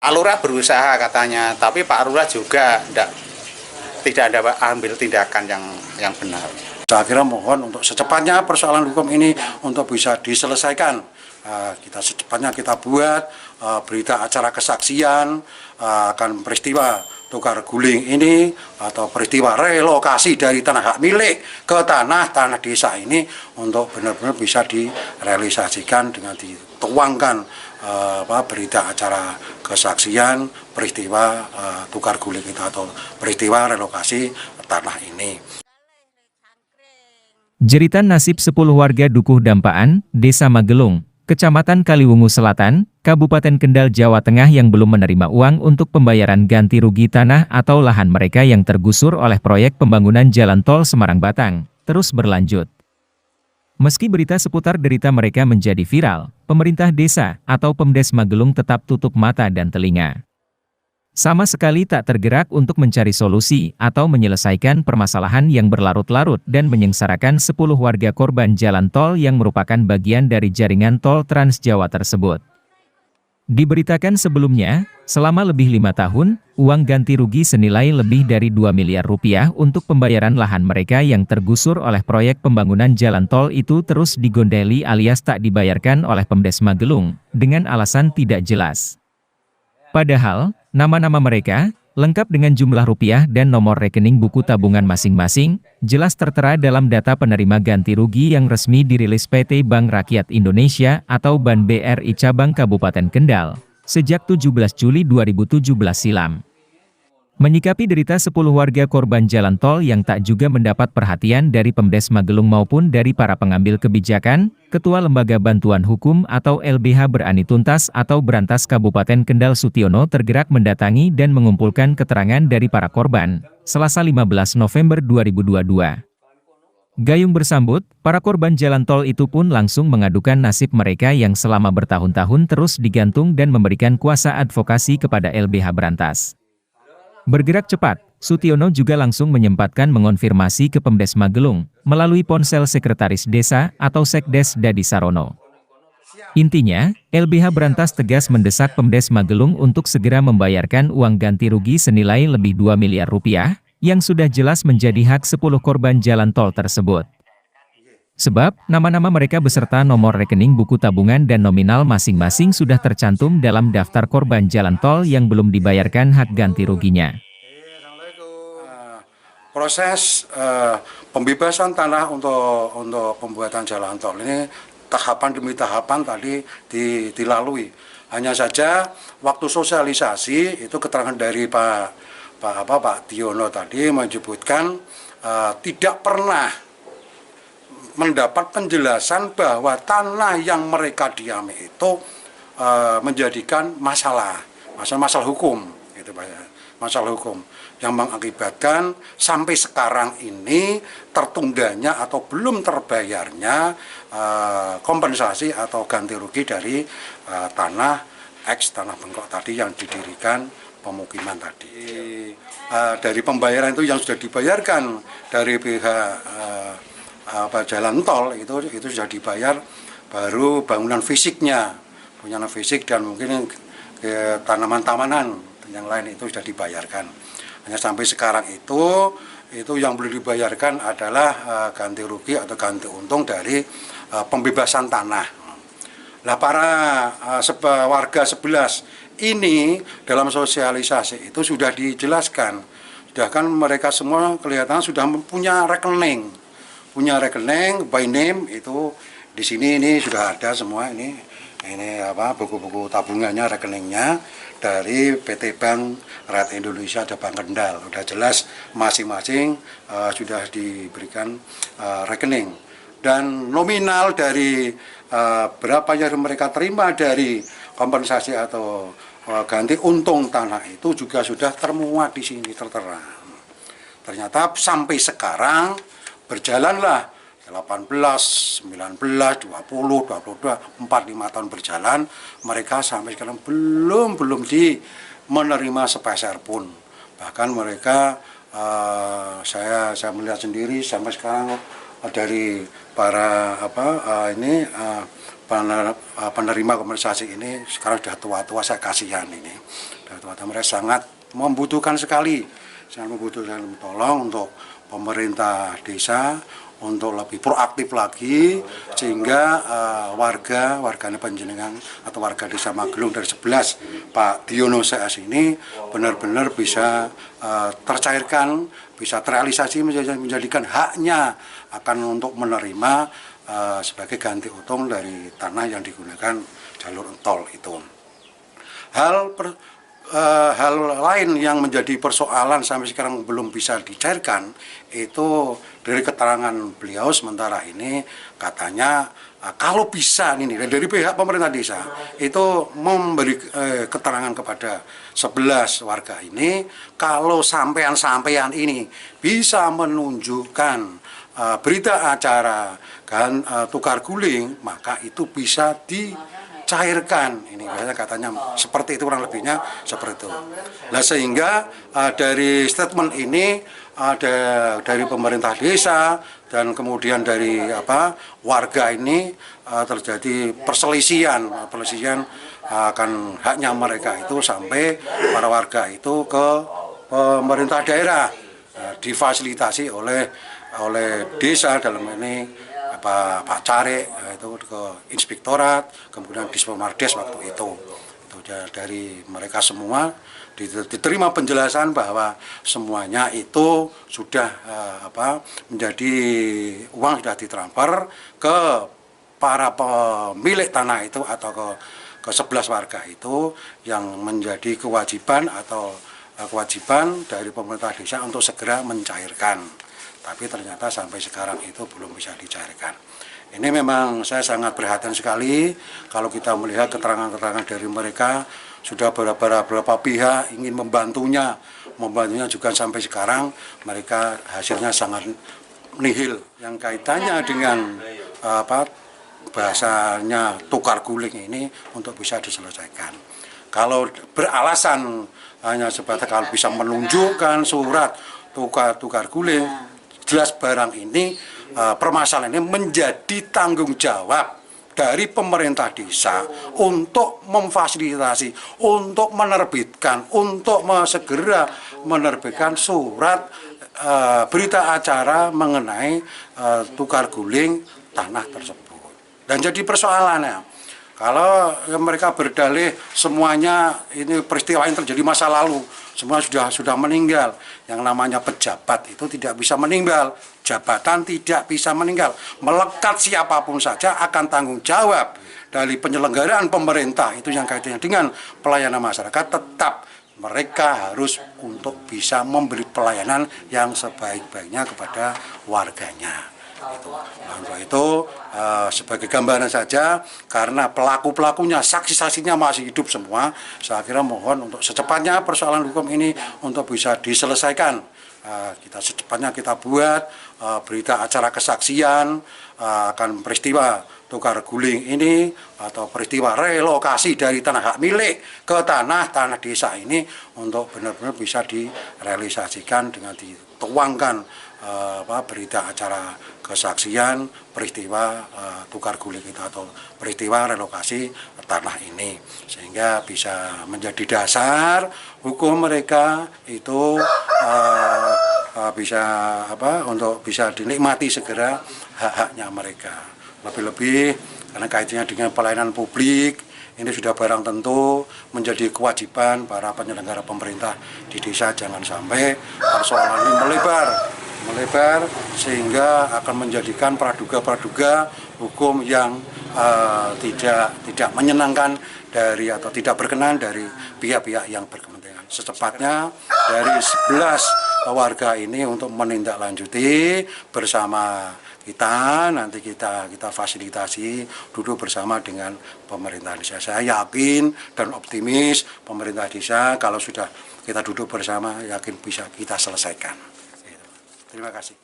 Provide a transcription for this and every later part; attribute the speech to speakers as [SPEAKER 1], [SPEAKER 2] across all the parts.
[SPEAKER 1] Pak Lurah berusaha katanya, tapi Pak Lurah juga tidak ada ambil tindakan yang benar.
[SPEAKER 2] Saya kira mohon untuk secepatnya persoalan hukum ini untuk bisa diselesaikan. Kita secepatnya kita buat berita acara kesaksian akan peristiwa tukar guling ini atau peristiwa relokasi dari tanah hak milik ke tanah desa ini untuk benar-benar bisa direalisasikan dengan dituangkan berita acara kesaksian peristiwa tukar guling itu atau peristiwa relokasi tanah ini.
[SPEAKER 3] Jeritan nasib 10 warga Dukuh Dampaan, Desa Magelung, Kecamatan Kaliwungu Selatan, Kabupaten Kendal, Jawa Tengah yang belum menerima uang untuk pembayaran ganti rugi tanah atau lahan mereka yang tergusur oleh proyek pembangunan Jalan Tol Semarang-Batang, terus berlanjut. Meski berita seputar derita mereka menjadi viral, pemerintah desa atau Pemdes Magelung tetap tutup mata dan telinga. Sama sekali tak tergerak untuk mencari solusi atau menyelesaikan permasalahan yang berlarut-larut dan menyengsarakan 10 warga korban jalan tol yang merupakan bagian dari jaringan tol Trans Jawa tersebut. Diberitakan sebelumnya, selama lebih 5 tahun, uang ganti rugi senilai lebih dari 2 miliar rupiah untuk pembayaran lahan mereka yang tergusur oleh proyek pembangunan jalan tol itu terus digondeli alias tak dibayarkan oleh Pemdes Magelung, dengan alasan tidak jelas. Padahal, nama-nama mereka, lengkap dengan jumlah rupiah dan nomor rekening buku tabungan masing-masing, jelas tertera dalam data penerima ganti rugi yang resmi dirilis PT Bank Rakyat Indonesia atau BAN BRI Cabang Kabupaten Kendal, sejak 17 Juli 2017 silam. Menyikapi derita 10 warga korban jalan tol yang tak juga mendapat perhatian dari Pemdes Magelung maupun dari para pengambil kebijakan, Ketua Lembaga Bantuan Hukum atau LBH Berani Tuntas atau Berantas Kabupaten Kendal Sutiono tergerak mendatangi dan mengumpulkan keterangan dari para korban, Selasa 15 November 2022. Gayung bersambut, para korban jalan tol itu pun langsung mengadukan nasib mereka yang selama bertahun-tahun terus digantung dan memberikan kuasa advokasi kepada LBH Berantas. Bergerak cepat, Sutiono juga langsung menyempatkan mengonfirmasi ke Pemdes Magelung, melalui ponsel Sekretaris Desa atau Sekdes Dadi Sarono. Intinya, LBH Berantas tegas mendesak Pemdes Magelung untuk segera membayarkan uang ganti rugi senilai lebih 2 miliar rupiah, yang sudah jelas menjadi hak 10 korban jalan tol tersebut. Sebab, nama-nama mereka beserta nomor rekening buku tabungan dan nominal masing-masing sudah tercantum dalam daftar korban jalan tol yang belum dibayarkan hak ganti ruginya.
[SPEAKER 2] Proses pembebasan tanah untuk pembuatan jalan tol ini tahapan demi tahapan tadi dilalui. Hanya saja waktu sosialisasi itu keterangan dari Pak Tiono tadi menyebutkan tidak pernah mendapat penjelasan bahwa tanah yang mereka diami itu menjadikan masalah hukum, gitu Pak, masalah hukum yang mengakibatkan sampai sekarang ini tertungganya atau belum terbayarnya kompensasi atau ganti rugi dari tanah bengkok tadi yang didirikan pemukiman tadi. Dari pembayaran itu yang sudah dibayarkan dari pihak jalan tol itu sudah dibayar, baru bangunan fisiknya, fisik dan mungkin tanaman-tamanan yang lain itu sudah dibayarkan. Hanya sampai sekarang itu yang belum dibayarkan adalah ganti rugi atau ganti untung dari pembebasan tanah. Nah, para warga 11 ini dalam sosialisasi itu sudah dijelaskan, sudah kan mereka semua kelihatan sudah punya rekening by name itu di sini ini sudah ada semua ini buku-buku tabungannya, rekeningnya dari PT Bank Rakyat Indonesia ada Bank Kendal, udah jelas masing-masing sudah diberikan rekening dan nominal dari berapa yang mereka terima dari kompensasi atau ganti untung tanah itu juga sudah termuat di sini tertera. Ternyata sampai sekarang berjalanlah 18, 19, 20, 22, 4, 5 tahun berjalan, mereka sampai sekarang belum menerima sepeser pun. Bahkan mereka, saya melihat sendiri sampai sekarang dari para penerima kompensasi ini sekarang sudah tua-tua, saya kasihan ini. Sudah tua-tua, mereka sangat membutuhkan sekali, sangat membutuhkan. Tolong untuk pemerintah desa untuk lebih proaktif lagi sehingga warganya panjenengan atau warga desa Magelung dari 11 Pak Diono CS ini benar-benar bisa tercairkan, bisa terrealisasi menjadikan haknya akan untuk menerima sebagai ganti untung dari tanah yang digunakan jalur tol itu. Hal lain yang menjadi persoalan sampai sekarang belum bisa dicairkan itu dari keterangan beliau sementara ini katanya kalau bisa ini dari pihak pemerintah desa itu memberi keterangan kepada 11 warga ini kalau sampean ini bisa menunjukkan berita acara tukar guling maka itu bisa cairkan ini katanya seperti itu, kurang lebihnya seperti itu. Nah sehingga dari statement ini ada dari pemerintah desa dan kemudian dari warga ini terjadi perselisihan akan haknya mereka itu sampai para warga itu ke pemerintah daerah difasilitasi oleh desa dalam ini Pak Carik itu ke inspektorat, kemudian Dispomardes waktu itu dari mereka semua diterima penjelasan bahwa semuanya itu sudah menjadi uang sudah ditransfer ke para pemilik tanah itu atau ke 11 warga itu yang menjadi kewajiban dari pemerintah desa untuk segera mencairkan. Tapi ternyata sampai sekarang itu belum bisa dicairkan. Ini memang saya sangat prihatin sekali kalau kita melihat keterangan-keterangan dari mereka sudah beberapa pihak ingin membantunya juga sampai sekarang mereka hasilnya sangat nihil. Yang kaitannya dengan bahasanya tukar guling ini untuk bisa diselesaikan. Kalau beralasan hanya sebatas kalau bisa menunjukkan surat tukar guling, jelas barang ini permasalahan ini menjadi tanggung jawab dari pemerintah desa untuk memfasilitasi, untuk menerbitkan, untuk segera menerbitkan surat berita acara mengenai tukar guling tanah tersebut. Dan jadi persoalannya, kalau mereka berdalih semuanya ini peristiwa yang terjadi masa lalu, semua sudah meninggal. Yang namanya pejabat itu tidak bisa meninggal, jabatan tidak bisa meninggal. Melekat siapapun saja akan tanggung jawab dari penyelenggaraan pemerintah itu yang kaitannya dengan pelayanan masyarakat, tetap mereka harus untuk bisa memberi pelayanan yang sebaik-baiknya kepada warganya. Untuk itu sebagai gambaran saja, karena pelaku-pelakunya, saksi-saksinya masih hidup semua, saya kira mohon untuk secepatnya persoalan hukum ini untuk bisa diselesaikan. Secepatnya kita buat berita acara kesaksian akan peristiwa tukar guling ini atau peristiwa relokasi dari tanah hak milik ke tanah desa ini untuk benar-benar bisa direalisasikan dengan dituangkan berita acara kesaksian peristiwa tukar guling itu atau peristiwa relokasi tanah ini, sehingga bisa menjadi dasar hukum mereka itu untuk bisa dinikmati segera hak-haknya mereka. Lebih-lebih karena kaitannya dengan pelayanan publik, ini sudah barang tentu menjadi kewajiban para penyelenggara pemerintah di desa, jangan sampai persoalan ini melebar sehingga akan menjadikan praduga-praduga hukum yang tidak menyenangkan dari atau tidak berkenan dari pihak-pihak yang berkepentingan. Secepatnya dari 11 warga ini untuk menindaklanjuti bersama kita, nanti kita fasilitasi duduk bersama dengan pemerintah desa. Saya yakin dan optimis pemerintah desa kalau sudah kita duduk bersama yakin bisa kita selesaikan. Terima kasih.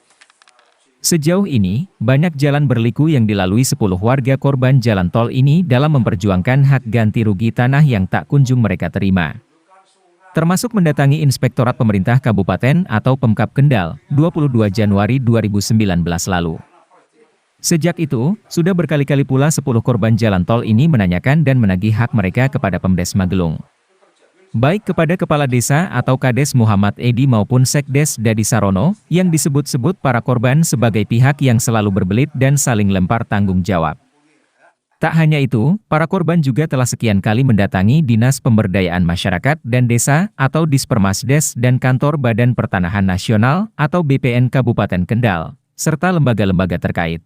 [SPEAKER 3] Sejauh ini, banyak jalan berliku yang dilalui 10 warga korban jalan tol ini dalam memperjuangkan hak ganti rugi tanah yang tak kunjung mereka terima. Termasuk mendatangi Inspektorat Pemerintah Kabupaten atau Pemkab Kendal, 22 Januari 2019 lalu. Sejak itu, sudah berkali-kali pula 10 korban jalan tol ini menanyakan dan menagih hak mereka kepada Pemdes Magelung. Baik kepada Kepala Desa atau Kades Muhammad Edi maupun Sekdes Dadi Sarono, yang disebut-sebut para korban sebagai pihak yang selalu berbelit dan saling lempar tanggung jawab. Tak hanya itu, para korban juga telah sekian kali mendatangi Dinas Pemberdayaan Masyarakat dan Desa atau Dispermasdes dan Kantor Badan Pertanahan Nasional atau BPN Kabupaten Kendal, serta lembaga-lembaga terkait.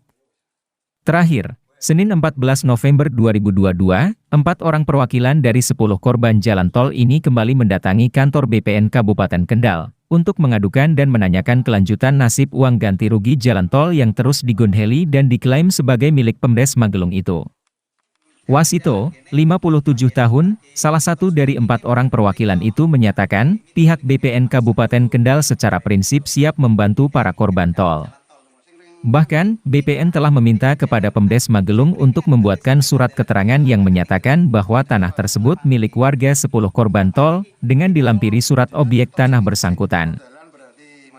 [SPEAKER 3] Terakhir, Senin 14 November 2022, 4 orang perwakilan dari 10 korban jalan tol ini kembali mendatangi kantor BPN Kabupaten Kendal untuk mengadukan dan menanyakan kelanjutan nasib uang ganti rugi jalan tol yang terus digondheli dan diklaim sebagai milik Pemdes Magelung itu. Wasito, 57 tahun, salah satu dari 4 orang perwakilan itu menyatakan, pihak BPN Kabupaten Kendal secara prinsip siap membantu para korban tol. Bahkan, BPN telah meminta kepada Pemdes Magelung untuk membuatkan surat keterangan yang menyatakan bahwa tanah tersebut milik warga 10 korban tol, dengan dilampiri surat objek tanah bersangkutan.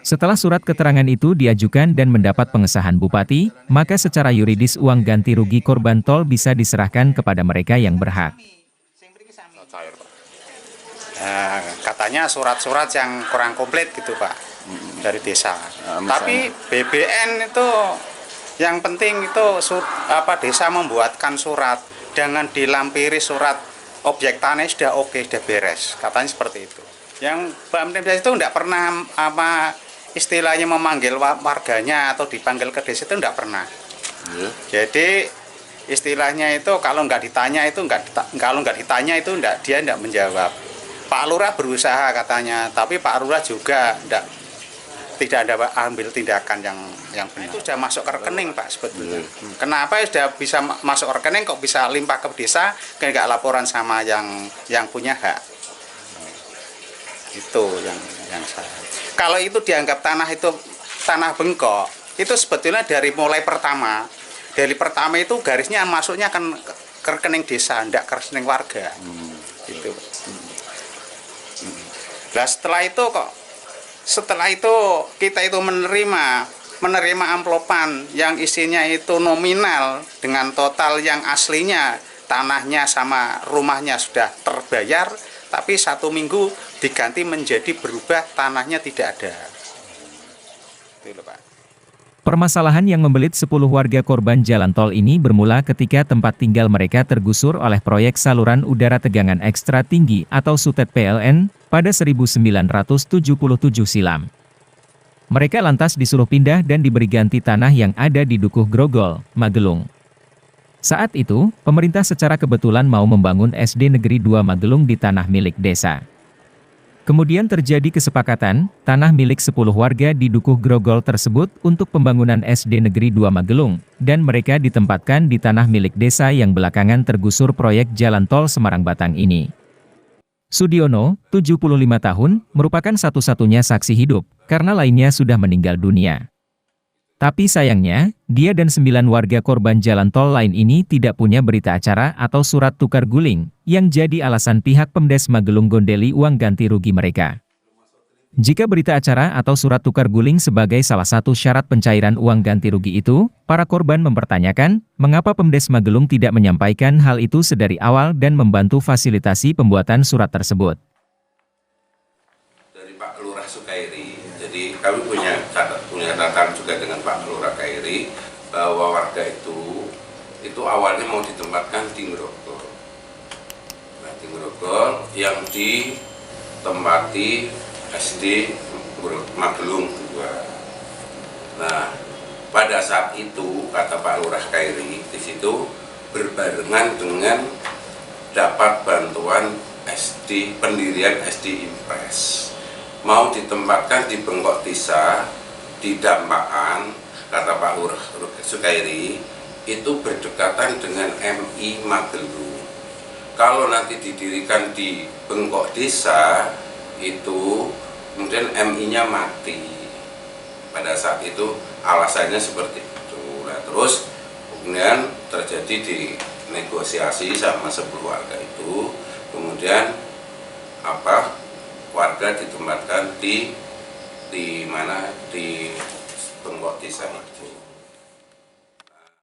[SPEAKER 3] Setelah surat keterangan itu diajukan dan mendapat pengesahan Bupati, maka secara yuridis uang ganti rugi korban tol bisa diserahkan kepada mereka yang berhak.
[SPEAKER 1] Katanya surat-surat yang kurang komplit gitu Pak. Dari desa. Tapi BBN itu yang penting itu desa membuatkan surat, jangan dilampiri surat objek tanah sudah oke, sudah beres. Katanya seperti itu. Yang Pemdes itu tidak pernah istilahnya memanggil warganya atau dipanggil ke desa itu tidak pernah. Jadi istilahnya itu kalau nggak ditanya itu dia tidak menjawab. Pak Lurah berusaha katanya, tapi Pak Lurah juga tidak ada ambil tindakan yang benar. Itu sudah masuk ke rekening Pak sebetulnya. Kenapa sudah bisa masuk ke rekening kok bisa limpah ke desa, nggak laporan sama yang punya hak. Itu yang saya. Kalau itu dianggap tanah bengkok, itu sebetulnya dari mulai pertama. Dari pertama itu garisnya masuknya kan ke rekening desa, tidak ke rekening warga. Gitu. Nah setelah itu kita itu menerima amplopan yang isinya itu nominal dengan total yang aslinya tanahnya sama rumahnya sudah terbayar, tapi 1 minggu diganti menjadi berubah tanahnya tidak ada. Itu Pak.
[SPEAKER 3] Permasalahan yang membelit 10 warga korban jalan tol ini bermula ketika tempat tinggal mereka tergusur oleh proyek saluran udara tegangan ekstra tinggi atau SUTED PLN pada 1977 silam. Mereka lantas disuruh pindah dan diberi ganti tanah yang ada di Dukuh Grogol, Magelung. Saat itu, pemerintah secara kebetulan mau membangun SD Negeri 2 Magelung di tanah milik desa. Kemudian terjadi kesepakatan, tanah milik 10 warga di Dukuh Grogol tersebut untuk pembangunan SD Negeri 2 Magelung, dan mereka ditempatkan di tanah milik desa yang belakangan tergusur proyek jalan tol Semarang-Batang ini. Sudiono, 75 tahun, merupakan satu-satunya saksi hidup, karena lainnya sudah meninggal dunia. Tapi sayangnya, dia dan 9 warga korban jalan tol lain ini tidak punya berita acara atau surat tukar guling, yang jadi alasan pihak Pemdes Magelung gondeli uang ganti rugi mereka. Jika berita acara atau surat tukar guling sebagai salah satu syarat pencairan uang ganti rugi itu, para korban mempertanyakan, mengapa Pemdes Magelung tidak menyampaikan hal itu sedari awal dan membantu fasilitasi pembuatan surat tersebut.
[SPEAKER 4] Dari Pak Lurah Sukairi, jadi kami punya catatan juga dengan Pak Lurah Kairi, bahwa warga itu awalnya mau ditempatkan di Grogol. Nah, di Grogol yang ditempati SD Magelung 2. Nah, pada saat itu kata Pak Lurah Kairi di situ berbarengan dengan dapat bantuan pendirian SD Impres. Mau ditempatkan di Bengkok Tisa, di Dampaan, kata Pak Lurah Sukairi, itu berdekatan dengan MI Magelung. Kalau nanti didirikan di Bengkok Desa, itu kemudian MI-nya mati. Pada saat itu alasannya seperti itu. Nah, terus kemudian terjadi di negosiasi sama 10 warga itu, kemudian warga ditempatkan di mana di Bengkok Desa itu.